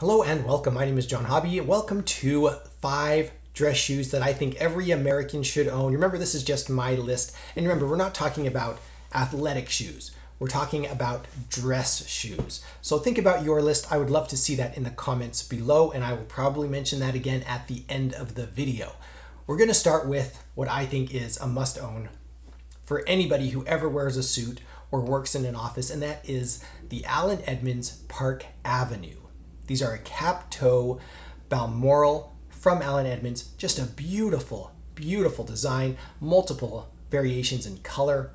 Hello and welcome. My name is John Hobby. Welcome to 5 dress shoes that I think every American should own. Remember, this is just my list. And remember, we're not talking about athletic shoes. We're talking about dress shoes. So think about your list. I would love to see that in the comments below, and I will probably mention that again at the end of the video. We're going to start with what I think is a must-own for anybody who ever wears a suit or works in an office, and that is the Edmonds Park Avenue. These are a cap-toe Balmoral from Edmonds. Just a beautiful, beautiful design, multiple variations in color.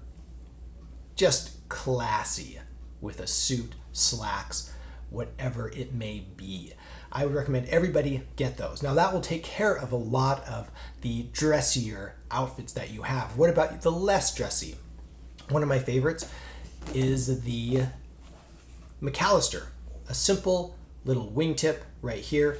Just classy with a suit, slacks, whatever it may be. I would recommend everybody get those. Now that will take care of a lot of the dressier outfits that you have. What about the less dressy? One of my favorites is the McAllister, a simple little wingtip right here,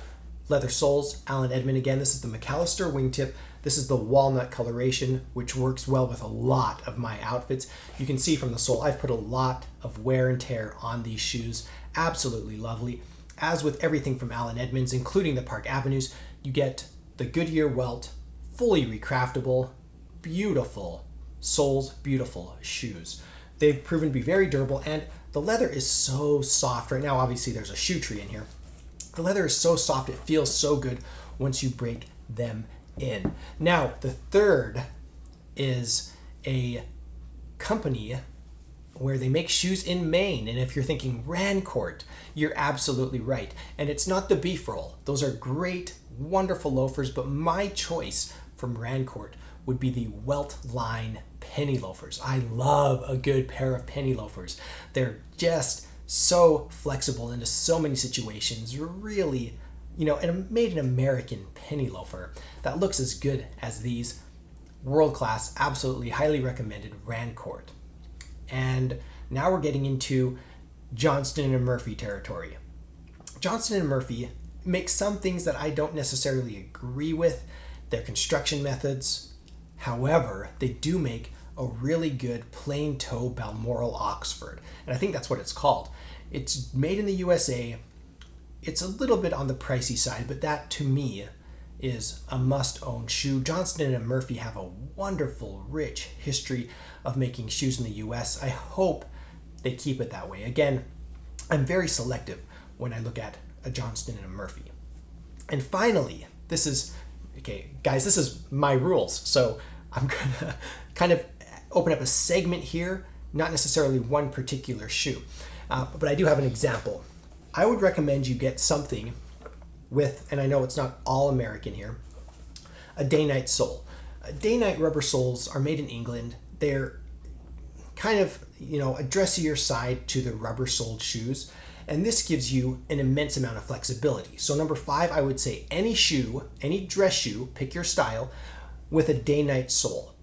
leather soles, Edmonds again. This is the McAllister wingtip. This is the walnut coloration, which works well with a lot of my outfits. You can see from the sole, I've put a lot of wear and tear on these shoes. Absolutely lovely. As with everything from Edmonds, including the Park Avenues, you get the Goodyear welt, fully recraftable, beautiful soles, beautiful shoes. They've proven to be very durable, and the leather is so soft. Right now, obviously, there's a shoe tree in here. The leather is so soft, it feels so good once you break them in. Now, the third is a company where they make shoes in Maine. And if you're thinking Rancourt, you're absolutely right. And it's not the beef roll. Those are great, wonderful loafers, but my choice from Rancourt would be the Welt Line penny loafers. I love a good pair of penny loafers. They're just so flexible into so many situations. Really, and made an American penny loafer that looks as good as these. World class, absolutely highly recommended Rancourt. And now we're getting into Johnston Murphy territory. Johnston Murphy makes some things that I don't necessarily agree with, their construction methods. However, they do make a really good plain toe Balmoral Oxford. And I think that's what it's called. It's made in the USA. It's a little bit on the pricey side, but that to me is a must-own shoe. Johnston Murphy have a wonderful, rich history of making shoes in the US. I hope they keep it that way. Again, I'm very selective when I look at a Johnston Murphy. And finally, this is my rules. So I'm gonna kind of open up a segment here, not necessarily one particular shoe, but I do have an example. I would recommend you get something with, and I know it's not all American here, a day-night sole. Day-night rubber soles are made in England. They're kind of, a dressier side to the rubber-soled shoes, and this gives you an immense amount of flexibility. So number 5, I would say any shoe, any dress shoe, pick your style, with a day-night sole.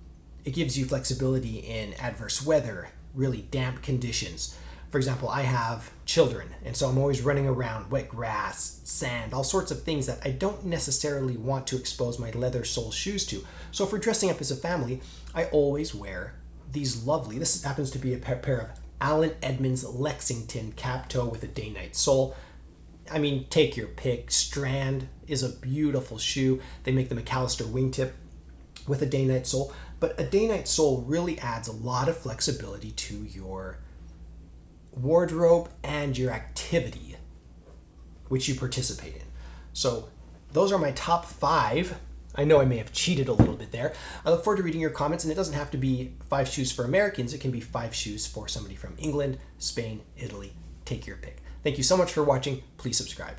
It gives you flexibility in adverse weather, really damp conditions. For example, I have children, and so I'm always running around, wet grass, sand, all sorts of things that I don't necessarily want to expose my leather sole shoes to. So for dressing up as a family, I always wear these lovely, this happens to be a pair of Edmonds Lexington cap toe with a day-night sole. I mean, take your pick. Strand is a beautiful shoe. They make the McAllister wingtip with a day-night sole, but a day-night sole really adds a lot of flexibility to your wardrobe and your activity which you participate in. So those are my top 5. I know I may have cheated a little bit there. I look forward to reading your comments, and it doesn't have to be 5 shoes for Americans. It can be 5 shoes for somebody from England, Spain, Italy. Take your pick. Thank you so much for watching. Please subscribe.